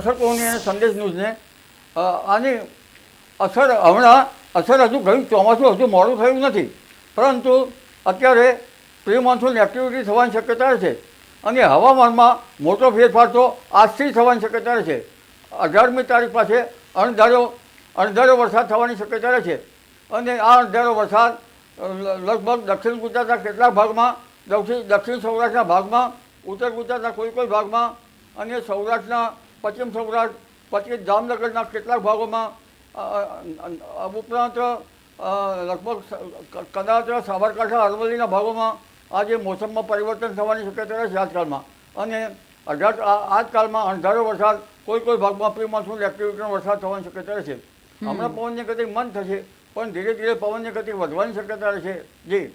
દર્શકોને અને સંદેશ ન્યૂઝને આની અસર હજુ ગયું ચોમાસું હજુ મોડું થયું નથી, પરંતુ અત્યારે પ્રી મોન્સૂન એક્ટિવિટી થવાની શક્યતા છે અને હવામાનમાં મોટો ફેરફાર તો આજથી થવાની શક્યતા છે. 18મી તારીખ પાસે અણધાર્યો વરસાદ થવાની શક્યતા છે અને આ અણધાર્યો વરસાદ લગભગ દક્ષિણ ગુજરાતના કેટલાક ભાગમાં, દક્ષિણ સૌરાષ્ટ્રના ભાગમાં, ઉત્તર ગુજરાતના કોઈ ભાગમાં અને સૌરાષ્ટ્રના પશ્ચિમ સૌરાષ્ટ્ર પછી જામનગરના કેટલાક ભાગોમાં, ઉપરાંત લગભગ કદાચ સાબરકાંઠા અરવલ્લીના ભાગોમાં આજે મોસમમાં પરિવર્તન થવાની શક્યતા છે આજકાલમાં. અને આજકાલમાં અણધાર્યો વરસાદ કોઈ ભાગમાં પ્રી મોન્સૂન એક્ટિવિટીનો વરસાદ થવાની શક્યતા છે. હમણાં પવનની ગતિ મંદ થશે, પણ ધીરે ધીરે પવનની ગતિ વધવાની શક્યતા છે. જી,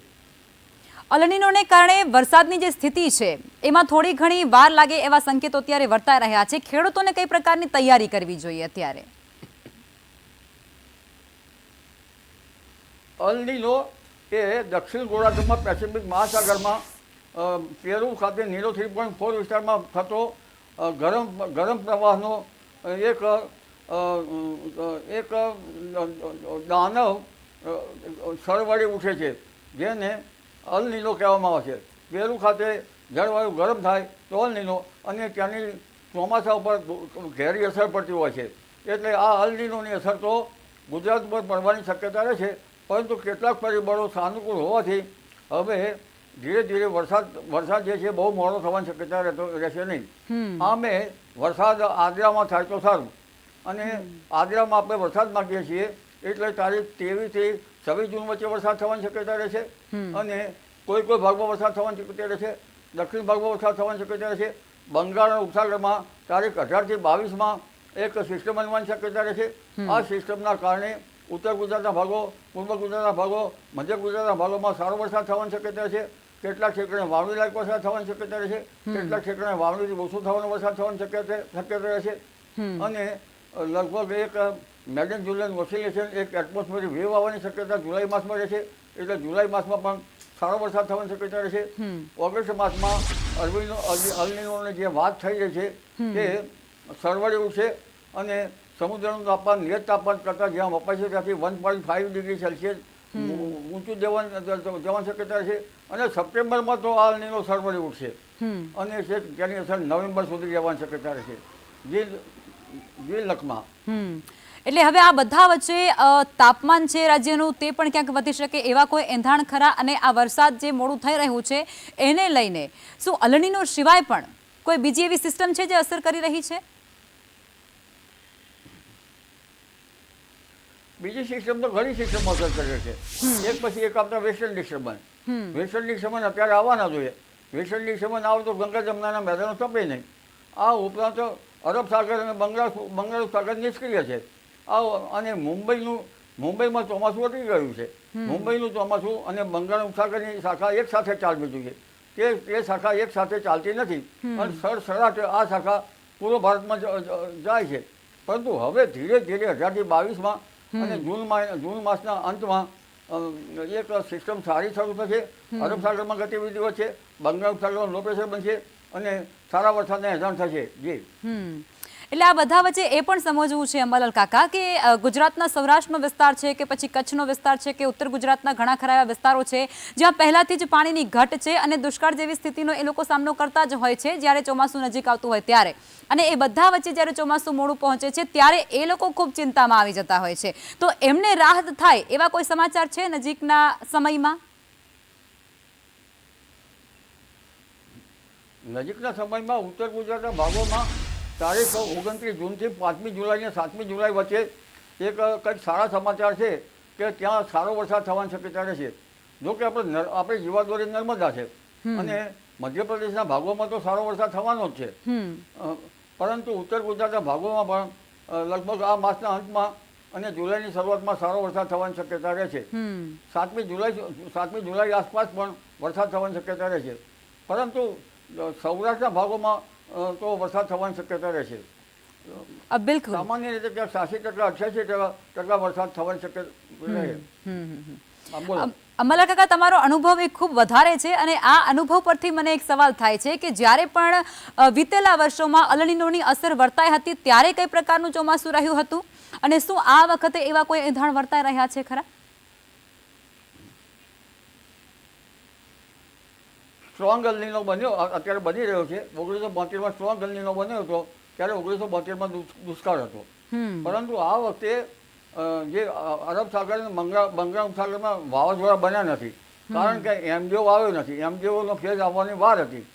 અલ નીનોને કારણે વરસાદની જે સ્થિતિ છે એમાં થોડી ઘણી વાર લાગે એવા સંકેતો અત્યારે વર્તાઈ રહ્યા છે. ખેડૂતોને કઈ પ્રકારની તૈયારી કરવી જોઈએ અત્યારે? અલ નીનો એ દક્ષિણ ગોળાર્ધમાં પેસિફિક મહાસાગરમાં પેરુ ખાતે નીલો 3.4 વિસ્તારમાં થતો ગરમ પ્રવાહનો એક દાનવ સરવળી ઉઠે છે, જેને અલ નીનો કહેવામાં આવે છે. પેરુ ખાતે જળવાયુ ગરમ થાય તો અલ નીનો, અને ત્યાંની ચોમાસા ઉપર ઘેરી અસર પડતી હોય છે. એટલે આ અલ નીનોની અસર તો ગુજરાત પર પડવાની શક્યતા રહે છે, પરંતુ કેટલાક પરિબળો સાનુકૂળ હોવાથી હવે ધીરે ધીરે વરસાદ જે છે બહુ મોડો થવાની શક્યતા રહેશે નહીં. આમે વરસાદ આદ્રામાં થાય તો સારું, અને આદ્રામાં આપણે વરસાદ માગીએ છીએ એટલે તારીખ 23 થી 26 જૂન વચ્ચે વરસાદ થવાની શક્યતા રહેશે. અને કોઈ ભાગમાં વરસાદ થવાની શક્યતા રહેશે, દક્ષિણ ભાગમાં વરસાદ થવાની શક્યતા રહેશે. બંગાળના ઉપસાગરમાં તારીખ 18 થી 22માં એક સિસ્ટમ બનવાની શક્યતા રહેશે. આ સિસ્ટમના કારણે ઉત્તર ગુજરાતના ભાગો, પૂર્વ ગુજરાતના ભાગો, મધ્ય ગુજરાતના ભાગોમાં સારો વરસાદ થવાની શક્યતા છે. કેટલાક ક્ષેત્રે વાવણી લાયક વરસાદ થવાની શક્યતા રહેશે, કેટલાક ક્ષેત્રે વાવણીથી ઓછો થવાનો વરસાદ થવાની શક્યતા રહેશે. અને લગભગ એક મેડન જુલાઈ ઓસિલેશન, એક એટમોસ્ફિયરિક વેવ આવવાની શક્યતા જુલાઈ માસમાં રહેશે. એટલે જુલાઈ માસમાં પણ સારો વરસાદ થવાની શક્યતા રહેશે. ઓગસ્ટ માસમાં અલ નીનોની જે વાત થઈ રહી છે તે સરવળી ઉઠશે અને સમુદ્રનું તાપમાન નિયત તાપમાન કરતાં જ્યાં વપાય છે ત્યાંથી 1.5 ડિગ્રી સેલ્સિયસ ઊંચું જવાની શક્યતા છે. અને સપ્ટેમ્બરમાં તો અલ નીનો સરવળી ઉઠશે અને તેની અસર નવેમ્બર સુધી જવાની શક્યતા રહેશે. જે લખમાં એટલે હવે આ બધા વચ્ચે તાપમાન છે રાજ્યનું તે પણ ક્યાંક વધી શકે એવા કોઈ એંધાણ ખરા? અને આ વરસાદ જે મોડું થઈ રહ્યું છે એને લઈને શું અલ નીનો સિવાય પણ કોઈ બીજી એવી સિસ્ટમ છે જે અસર કરી રહી છે? બીજી સિસ્ટમ તો ઘણી સિસ્ટમો અસર કરે છે. એક પછી એક આપણા વેસ્ટર્ન ડિસ્ટર્બન્સ અત્યારે આવવાના જોઈએ. વેસ્ટર્ન ડિસ્ટર્બન્સ આવે તો ગંગા જમનાના મેદાનો તપે નહીં. આ ઉપરાંત અરબ સાગર અને બંગાળ સાગર નિષ્ક્રિય છે. અને મુંબઈમાં ચોમાસું વધી ગયું છે. મુંબઈનું ચોમાસું અને બંગાળ ઉપસાગરની શાખા એક સાથે ચાલવી જોઈએ. તે શાખા એક સાથે ચાલતી નથી અને સડસડાટ આ શાખા પૂર્વ ભારતમાં જાય છે. પરંતુ હવે ધીરે ધીરે 18 થી 22માં અને જૂન માસના અંતમાં એક સિસ્ટમ સારી શરૂ થશે. અરબ સાગરમાં ગતિવિધિ વધશે, બંગાળ ઉપસાગરમાં લો પ્રેશર બનશે અને સારા વરસાદને એંધાણ થશે. જી, એટલે આ બધા વચ્ચે એ પણ સમજવું છે અંબાલાલ કાકા કે ગુજરાતના સૌરાષ્ટ્રનો વિસ્તાર છે કે પછી કચ્છનો વિસ્તાર છે કે ઉત્તર ગુજરાતના ઘણા ખરા એવા વિસ્તારો છે જ્યાં પહેલાથી જ પાણીની ઘટ છે અને દુષ્કાળ જેવી સ્થિતિનો એ લોકો સામનો કરતા જ હોય છે જ્યારે ચોમાસું નજીક આવતું હોય ત્યારે. અને એ બધા વચ્ચે જ્યારે ચોમાસું મોડું પહોંચે છે ત્યારે એ લોકો ખૂબ ચિંતામાં આવી જતા હોય છે. તો એમને રાહત થાય એવા કોઈ સમાચાર છે નજીકના સમયમાં? નજીકના સમયમાં ઉત્તર ગુજરાતના ભાગોમાં તારીખ 29 જૂનથી 5મી જુલાઈ અને 7મી જુલાઈ વચ્ચે એક કંઈક સારા સમાચાર છે કે ત્યાં સારો વરસાદ થવાની શક્યતા રહેશે. જો કે આપણે જીવાદોરી નર્મદા છે અને મધ્યપ્રદેશના ભાગોમાં તો સારો વરસાદ થવાનો જ છે, પરંતુ ઉત્તર ગુજરાતના ભાગોમાં પણ લગભગ આ માસના અંતમાં અને જુલાઈની શરૂઆતમાં સારો વરસાદ થવાની શક્યતા રહે છે. 7મી જુલાઈ આસપાસ પણ વરસાદ થવાની શક્યતા રહે છે. પરંતુ સૌરાષ્ટ્રના ભાગોમાં તો વરસાદ થવાની શક્યતા રહેશે. બિલકુલ સામાન્ય રીતે ક્યાંક 80% 88% વરસાદ થવાની શક્યતા રહે. હા, બોલો. અંબાલાલ કાકા, તમારો અનુભવ એ ખૂબ વધારે છે અને આ અનુભવ પરથી મને એક સવાલ થાય છે કે જ્યારે પણ વીતેલા વર્ષોમાં અલ નીનોની અસર વર્તાઈ હતી ત્યારે કઈ પ્રકારનું ચોમાસું રહ્યું હતું અને શું આ વખતે એવા કોઈ એંધાણ વર્તાઈ રહ્યા છે ખરા? સ્ટ્રોંગ અલ નીનો બન્યો, અત્યારે બની રહ્યો છે. 1972માં સ્ટ્રોંગ અલ નીનો બન્યો હતો, ત્યારે 1972માં દુષ્કાળ હતો. પરંતુ આ વખતે જે અરબ સાગર અને બંગાળ સાગરમાં વાવાઝોડા બન્યા નથી, કારણ કે એમજીઓ આવ્યો નથી. એમજીઓનો ફેઝ આવવાની વાર હતી.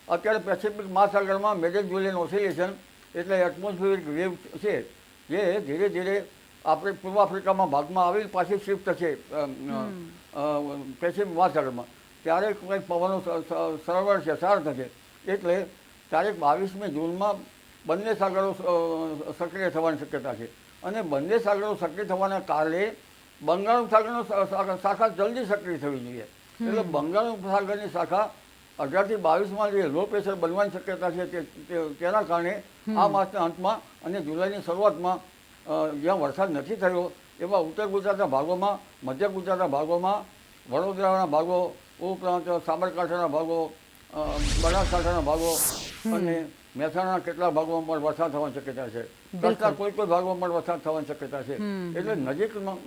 અત્યારે પેસિફિક મહાસાગરમાં મેજર જુલિયન ઓસિલેશન એટલે એટમોસ્ફિયરિક વેવ છે, જે ધીરે ધીરે આપણે પૂર્વ આફ્રિકામાં ભાગમાં આવી પાછી શિફ્ટ થશે પેસિફિક મહાસાગરમાં. ત્યારે કંઈક પવનો સરવળ છે, સાર થશે. એટલે તારીખ 22મી જૂનમાં બંને સાગરો સક્રિય થવાની શક્યતા છે. અને બંને સાગરો સક્રિય થવાના કારણે બંગાળ સાગરનો શાખા જલ્દી સક્રિય થવી જોઈએ. એટલે બંગાળ સાગરની શાખા 18 થી 22માં જે લો પ્રેશર બનવાની શક્યતા છે તેના કારણે આ માસના અંતમાં અને જુલાઈની શરૂઆતમાં જ્યાં વરસાદ નથી થયો એવા ઉત્તર ગુજરાતના ભાગોમાં, મધ્ય ગુજરાતના ભાગોમાં, વડોદરાના ભાગો ઉપરાંત સાબરકાંઠાના ભાગો, બનાસકાંઠાના ભાગો અને મહેસાણાના કેટલાક ભાગોમાં પણ વરસાદ થવાની શક્યતા છે. કચ્છના કોઈ ભાગોમાં પણ વરસાદ થવાની શક્યતા છે. એટલે નજીકમાં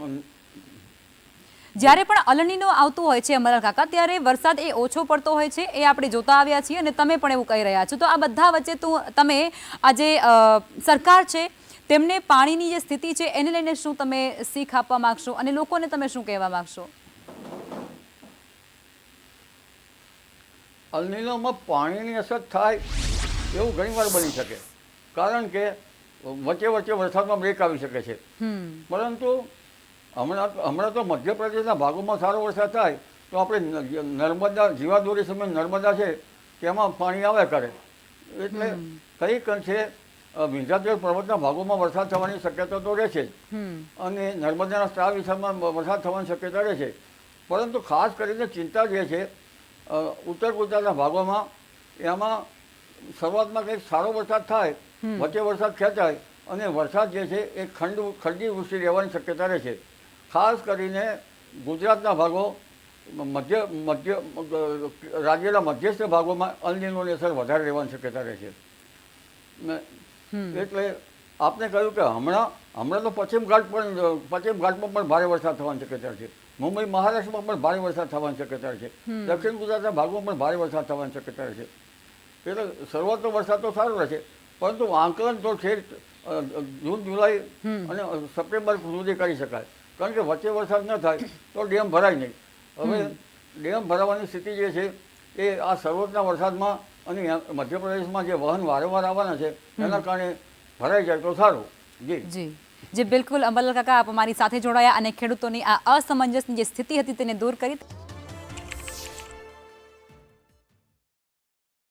જ્યારે પણ અલ નીનો આવતું હોય છે અંબાલાલ કાકા, ત્યારે વરસાદ એ ઓછો પડતો હોય છે, એ આપણે જોતા આવ્યા છીએ અને તમે પણ એવું કહી રહ્યા છો. તો આ બધા વચ્ચે તમે આ જે સરકાર છે તેમને પાણીની જે સ્થિતિ છે એને લઈને શું તમે શીખ આપવા માંગશો અને લોકોને તમે શું કહેવા માંગશો? અલ નીનોમાં પાણીની અસર થાય એવું ઘણીવાર બની શકે, કારણ કે વચ્ચે વચ્ચે વરસાદમાં બ્રેક આવી શકે છે. પરંતુ હમણાં તો મધ્યપ્રદેશના ભાગોમાં સારો વરસાદ થાય તો આપણે નર્મદા, જીવાદોરી સમય નર્મદા છે તેમાં પાણી આવે કરે. એટલે કંઈક અંશે વિંધ્યાચલ પર્વતના ભાગોમાં વરસાદ થવાની શક્યતા તો રહે છે અને નર્મદાના સ્ત્રાવ વિસ્તારમાં વરસાદ થવાની શક્યતા રહે છે. પરંતુ ખાસ કરીને ચિંતા જે છે ઉત્તર ગુજરાતના ભાગોમાં, એમાં શરૂઆતમાં કંઈક સારો વરસાદ થાય, વચ્ચે વરસાદ ખેંચાય અને વરસાદ જે છે એ ખંડી વૃષ્ટિ રહેવાની શક્યતા રહે છે. ખાસ કરીને ગુજરાતના ભાગો, રાજ્યના મધ્યસ્થ ભાગોમાં અલ નીનોની અસર વધારે રહેવાની શક્યતા રહે છે. એટલે આપને કહ્યું કે હમણાં તો પશ્ચિમ ઘાટમાં પણ ભારે વરસાદ થવાની શક્યતા છે. મુંબઈ, મહારાષ્ટ્રમાં પણ ભારે વરસાદ થવાની શક્યતા છે. દક્ષિણ ગુજરાતના ભાગમાં પણ ભારે વરસાદ થવાની શક્યતા છે. એટલે શરૂઆતનો વરસાદ તો સારો રહેશે, પરંતુ આંકલન તો છે જૂન, જુલાઈ અને સપ્ટેમ્બર સુધી કરી શકાય, કારણ કે વચ્ચે વરસાદ ન થાય તો ડેમ ભરાય નહીં. હવે ડેમ ભરાવાની સ્થિતિ જે છે એ આ શરૂઆતના વરસાદમાં અને મધ્યપ્રદેશમાં જે વહન વારંવાર આવવાના છે એના કારણે ભરાઈ જાય તો સારું. જી બિલકુલ અંબાલાલ કાકા, આપ અમારી સાથે જોડાયા અને ખેડૂતોની આ અસમંજસની જે સ્થિતિ હતી તેને દૂર કરી.